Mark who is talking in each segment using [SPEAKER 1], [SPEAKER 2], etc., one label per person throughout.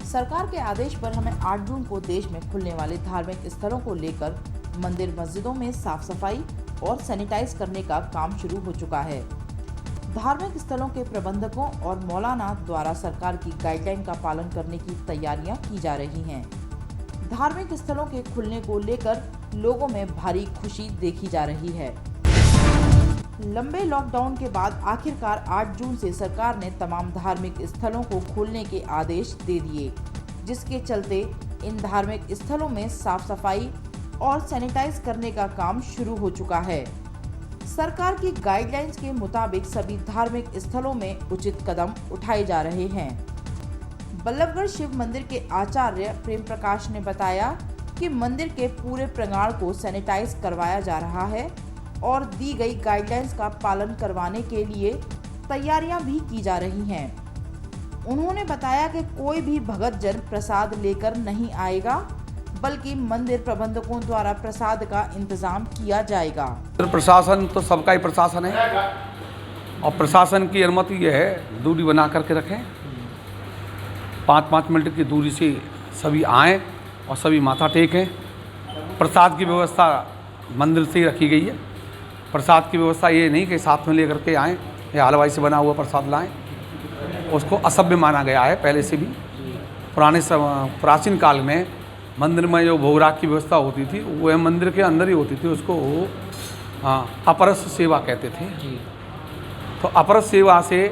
[SPEAKER 1] सरकार के आदेश पर हमें 8 जून को देश में खुलने वाले धार्मिक स्थलों को लेकर मंदिर मस्जिदों में साफ सफाई और सैनिटाइज करने का काम शुरू हो चुका है। धार्मिक स्थलों के प्रबंधकों और मौलाना द्वारा सरकार की गाइडलाइन का पालन करने की तैयारियां की जा रही हैं। धार्मिक स्थलों के खुलने को लेकर लोगों में भारी खुशी देखी जा रही है। लंबे लॉकडाउन के बाद आखिरकार 8 जून से सरकार ने तमाम धार्मिक स्थलों को खोलने के आदेश दे दिए, जिसके चलते इन धार्मिक स्थलों में साफ सफाई और सैनिटाइज करने का काम शुरू हो चुका है। सरकार की गाइडलाइंस के मुताबिक सभी धार्मिक स्थलों में उचित कदम उठाए जा रहे हैं। बल्लभगढ़ शिव मंदिर के आचार्य प्रेम प्रकाश ने बताया कि मंदिर के पूरे प्रांगण को सैनिटाइज करवाया जा रहा है और दी गई गाइडलाइंस का पालन करवाने के लिए तैयारियां भी की जा रही हैं। उन्होंने बताया कि कोई भी भगत जन प्रसाद लेकर नहीं आएगा, बल्कि मंदिर प्रबंधकों द्वारा प्रसाद का इंतजाम किया जाएगा।
[SPEAKER 2] प्रशासन तो सबका ही प्रशासन है और प्रशासन की अनुमति यह है दूरी बना करके रखें, 5-5 मिनट की दूरी से सभी आएँ और सभी माथा टेकें। प्रसाद की व्यवस्था मंदिर से ही रखी गई है। प्रसाद की व्यवस्था ये नहीं कि साथ में लेकर के आएँ या हलवाई से बना हुआ प्रसाद लाएँ, उसको असभ्य माना गया है। पहले से भी प्राचीन काल में मंदिर में जो भोगराग की व्यवस्था होती थी वह मंदिर के अंदर ही होती थी, उसको अपरस सेवा कहते थे। तो अपरस सेवा से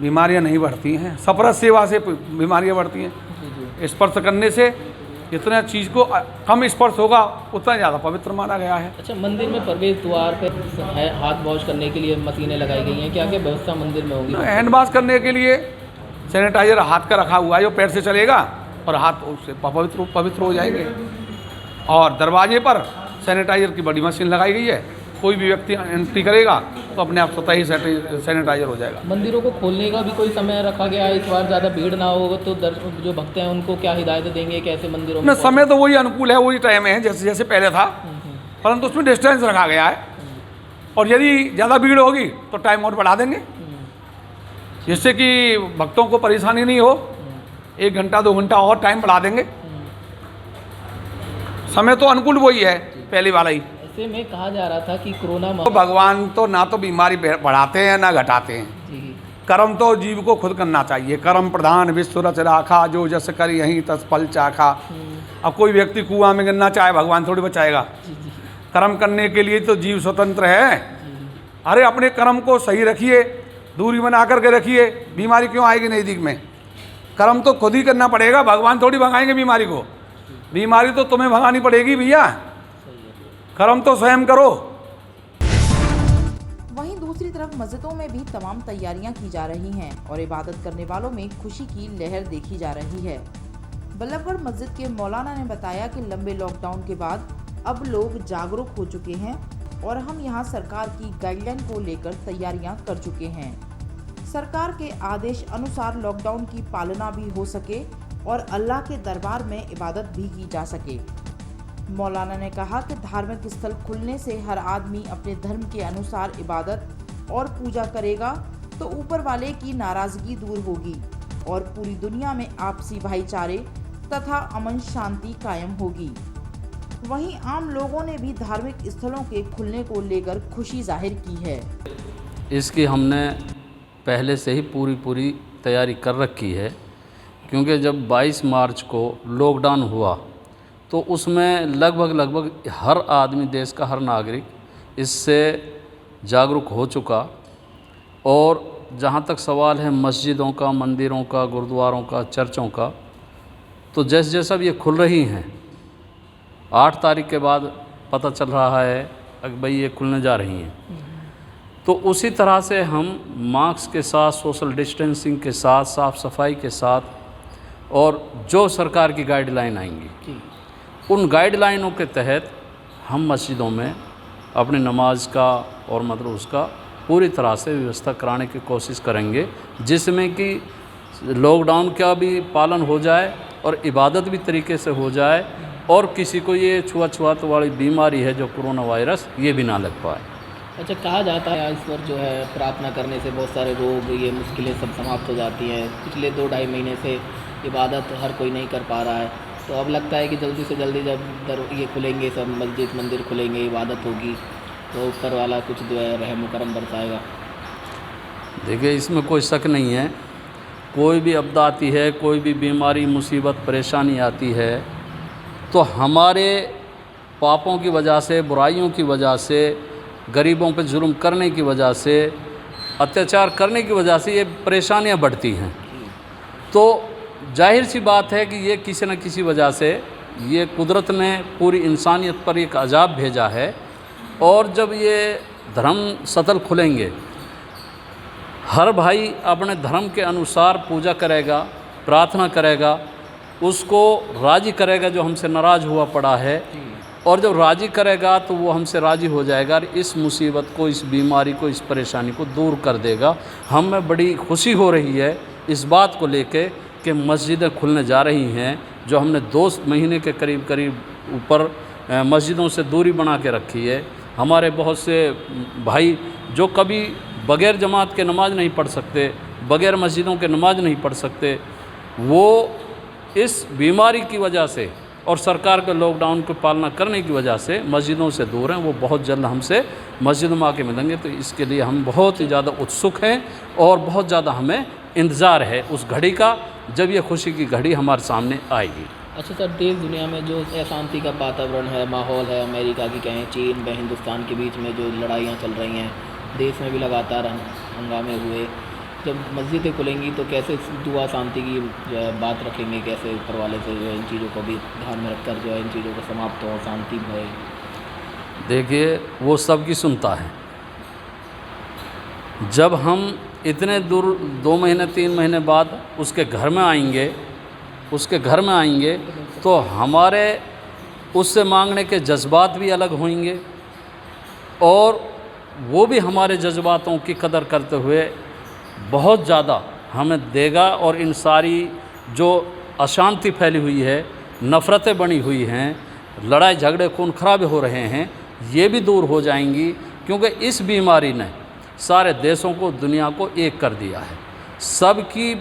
[SPEAKER 2] बीमारियां नहीं बढ़ती हैं, सपरस सेवा से बीमारियां बढ़ती हैं। स्पर्श करने से जितना चीज़ को कम स्पर्श होगा उतना ज़्यादा पवित्र माना गया है।
[SPEAKER 3] अच्छा, मंदिर में प्रवेश द्वार पर है हाथ वॉश करने के लिए मशीनें लगाई गई हैं, क्या क्या व्यवस्था मंदिर में होगी?
[SPEAKER 2] हैंड वॉश करने के लिए सैनिटाइजर हाथ का रखा हुआ है, जो पैर से चलेगा और हाथ उससे पवित्र हो जाएंगे। और दरवाजे पर सैनिटाइजर की बड़ी मशीन लगाई गई है, कोई भी व्यक्ति एंट्री करेगा तो अपने आप स्वतः ही सैनिटाइजर हो जाएगा।
[SPEAKER 3] मंदिरों को खोलने का भी कोई समय रखा गया है? इस बार ज़्यादा भीड़ ना हो तो जो भक्त हैं उनको क्या हिदायत देंगे, कैसे मंदिरों में?
[SPEAKER 2] समय तो वही अनुकूल है, वही टाइम है जैसे जैसे पहले था, परंतु उसमें डिस्टेंस रखा गया है। और यदि ज़्यादा भीड़ होगी तो टाइम और बढ़ा देंगे, जिससे कि भक्तों को परेशानी नहीं हो। 1 घंटा 2 घंटा और टाइम बढ़ा देंगे। समय तो अनुकूल वही है, पहले वाला ही।
[SPEAKER 3] ऐसे में कहा जा रहा था कि कोरोना
[SPEAKER 2] तो भगवान तो ना तो बीमारी बढ़ाते हैं ना घटाते हैं। कर्म तो जीव को खुद करना चाहिए। कर्म प्रधान विश्व रच राखा, जो जस कर यहीं तस फल चाखा। अब कोई व्यक्ति कुआं में गिरना चाहे, भगवान थोड़ी बचाएगा। कर्म करने के लिए तो जीव स्वतंत्र है। अरे अपने कर्म को सही रखिए, दूरी बना करके रखिए, बीमारी क्यों आएगी नज़दीक में? कर्म तो खुद ही करना पड़ेगा, भगवान थोड़ी भगाएंगे बीमारी को। बीमारी तो तुम्हें भगानी पड़ेगी भैया, कर्म तो स्वयं करो।
[SPEAKER 1] वहीं दूसरी तरफ मस्जिदों में भी तमाम तैयारियां की जा रही हैं और इबादत करने वालों में खुशी की लहर देखी जा रही है। बल्लभगढ़ मस्जिद के मौलाना ने बताया कि लंबे लॉकडाउन के बाद अब लोग जागरूक हो चुके हैं और हम यहां सरकार की गाइडलाइन को लेकर तैयारियां कर चुके हैं। सरकार के आदेश अनुसार लॉकडाउन की पालना भी हो सके और अल्लाह के दरबार में इबादत भी की जा सके। मौलाना ने कहा कि धार्मिक स्थल खुलने से हर आदमी अपने धर्म के अनुसार इबादत और पूजा करेगा तो ऊपर वाले की नाराजगी दूर होगी और पूरी दुनिया में आपसी भाईचारे तथा अमन शांति कायम होगी। वहीं आम लोगों ने भी धार्मिक स्थलों के खुलने को लेकर खुशी जाहिर की है।
[SPEAKER 4] इसकी हमने पहले से ही पूरी तैयारी कर रखी है, क्योंकि जब 22 मार्च को लॉकडाउन हुआ तो उसमें लगभग हर आदमी, देश का हर नागरिक इससे जागरूक हो चुका। और जहाँ तक सवाल है मस्जिदों का, मंदिरों का, गुरुद्वारों का, चर्चों का, तो जैसे जैसे अब ये खुल रही हैं, 8 तारीख के बाद पता चल रहा है कि भाई ये खुलने जा रही हैं, तो उसी तरह से हम मास्क के साथ, सोशल डिस्टेंसिंग के साथ, साफ़ सफाई के साथ, और जो सरकार की गाइडलाइन आएंगी उन गाइडलाइनों के तहत हम मस्जिदों में अपनी नमाज का और मतलब उसका पूरी तरह से व्यवस्था कराने की कोशिश करेंगे, जिसमें कि लॉकडाउन का भी पालन हो जाए और इबादत भी तरीके से हो जाए और किसी को ये छुआछूत वाली बीमारी है जो कोरोना वायरस, ये भी ना लग पाए।
[SPEAKER 3] अच्छा, कहा जाता है इस पर जो है प्रार्थना करने से बहुत सारे रोग, ये मुश्किलें सब समाप्त हो जाती हैं। पिछले 2-2.5 महीने से इबादत हर कोई नहीं कर पा रहा है। तो अब लगता है कि जल्दी से जल्दी जब ये खुलेंगे, सब मस्जिद मंदिर खुलेंगे, इबादत होगी, तो ऊपर वाला कुछ जो है रहम करम बरसाएगा।
[SPEAKER 4] देखिए, इसमें कोई शक नहीं है। कोई भी आपदा आती है, कोई भी बीमारी मुसीबत परेशानी आती है, तो हमारे पापों की वजह से, बुराइयों की वजह से, गरीबों पे जुल्म करने की वजह से, अत्याचार करने की वजह से ये परेशानियां बढ़ती हैं। तो जाहिर सी बात है कि ये किसी न किसी वजह से ये कुदरत ने पूरी इंसानियत पर एक अजाब भेजा है। और जब ये धर्म सतल खुलेंगे, हर भाई अपने धर्म के अनुसार पूजा करेगा, प्रार्थना करेगा, उसको राज़ी करेगा जो हमसे नाराज़ हुआ पड़ा है, और जब राज़ी करेगा तो वो हमसे राज़ी हो जाएगा और इस मुसीबत को, इस बीमारी को, इस परेशानी को दूर कर देगा। हमें बड़ी खुशी हो रही है इस बात को लेके कि मस्जिदें खुलने जा रही हैं। जो हमने 2 महीने के करीब ऊपर मस्जिदों से दूरी बना के रखी है। हमारे बहुत से भाई जो कभी बग़ैर जमात के नमाज़ नहीं पढ़ सकते, बग़ैर मस्जिदों के नमाज़ नहीं पढ़ सकते, वो इस बीमारी की वजह से और सरकार के लॉकडाउन को पालना करने की वजह से मस्जिदों से दूर हैं। वो बहुत जल्द हमसे मस्जिद में आके मिलेंगे। तो इसके लिए हम बहुत ही ज़्यादा उत्सुक हैं और बहुत ज़्यादा हमें इंतज़ार है उस घड़ी का, जब ये खुशी की घड़ी हमारे सामने आएगी।
[SPEAKER 3] अच्छा सर, देश दुनिया में जो अशांति का वातावरण है, माहौल है, अमेरिका की कहें, चीन व हिंदुस्तान के बीच में जो लड़ाइयाँ चल रही हैं, देश में भी लगातार हंगामे हुए, जब मस्जिदें खुलेंगी तो कैसे दुआ शांति की जो है बात रखेंगे, कैसे ऊपर वाले से जो है इन चीज़ों को भी ध्यान में रखकर जो है इन चीज़ों को समाप्त हो, शांति भय?
[SPEAKER 4] देखिए, वो सबकी सुनता है। जब हम इतने दूर 2 महीने 3 महीने बाद उसके घर में आएंगे तो हमारे उससे मांगने के जज्बात भी अलग होंगे और वो भी हमारे जज्बातों की कदर करते हुए बहुत ज़्यादा हमें देगा। और इन सारी जो अशांति फैली हुई है, नफ़रतें बनी हुई हैं, लड़ाई झगड़े खून खराबे हो रहे हैं, ये भी दूर हो जाएंगी। क्योंकि इस बीमारी ने सारे देशों को, दुनिया को एक कर दिया है। सबकी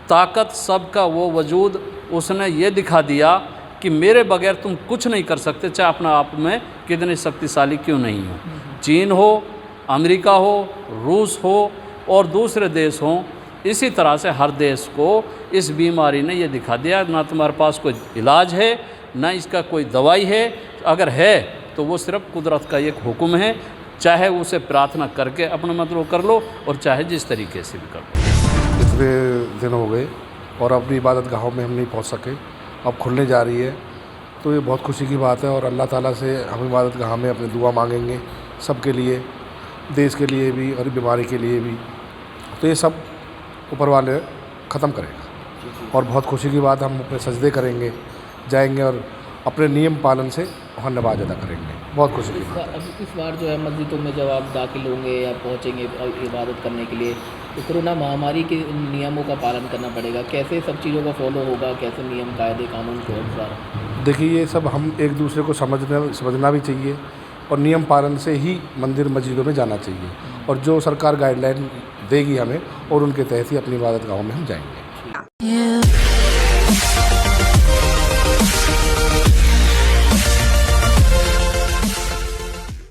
[SPEAKER 4] ताकत, सबका वो वजूद उसने ये दिखा दिया कि मेरे बगैर तुम कुछ नहीं कर सकते, चाहे अपना आप में कितने शक्तिशाली क्यों नहीं हो। चीन हो, अमेरिका हो, रूस हो और दूसरे देश हों, इसी तरह से हर देश को इस बीमारी ने ये दिखा दिया, ना तुम्हारे पास कोई इलाज है, ना इसका कोई दवाई है। अगर है तो वो सिर्फ कुदरत का एक हुक्म है, चाहे उसे प्रार्थना करके अपना मतलब कर लो और चाहे जिस तरीके से भी कर लो।
[SPEAKER 5] इतने दिन हो गए और अपनी इबादत गाहों में हम नहीं पहुंच सके, अब खुलने जा रही है, तो ये बहुत खुशी की बात है। और अल्लाह ताला से हम इबादत गाह में अपनी दुआ मांगेंगे, सबके लिए, देश के लिए भी और बीमारी के लिए भी। तो ये सब ऊपर वाले ख़त्म करेगा और बहुत खुशी की बात, हम अपने सजदे करेंगे, जाएंगे और अपने नियम पालन से वहाँ नमाज अदा करेंगे। बहुत खुशी की बात है।
[SPEAKER 3] इस बार जो है मस्जिदों में जब आप दाखिल होंगे या पहुँचेंगे इबादत करने के लिए, तो कोरोना महामारी के नियमों का पालन करना पड़ेगा। कैसे सब चीज़ों का फॉलो होगा, कैसे नियम कायदे कानून के अनुसार?
[SPEAKER 5] देखिए, ये सब हम एक दूसरे को समझना भी चाहिए और नियम पालन से ही मंदिर मस्जिदों में जाना चाहिए। और जो सरकार गाइडलाइन देगी हमें, और उनके तहत ही अपनी इबादत गाहों में हम जाएंगे।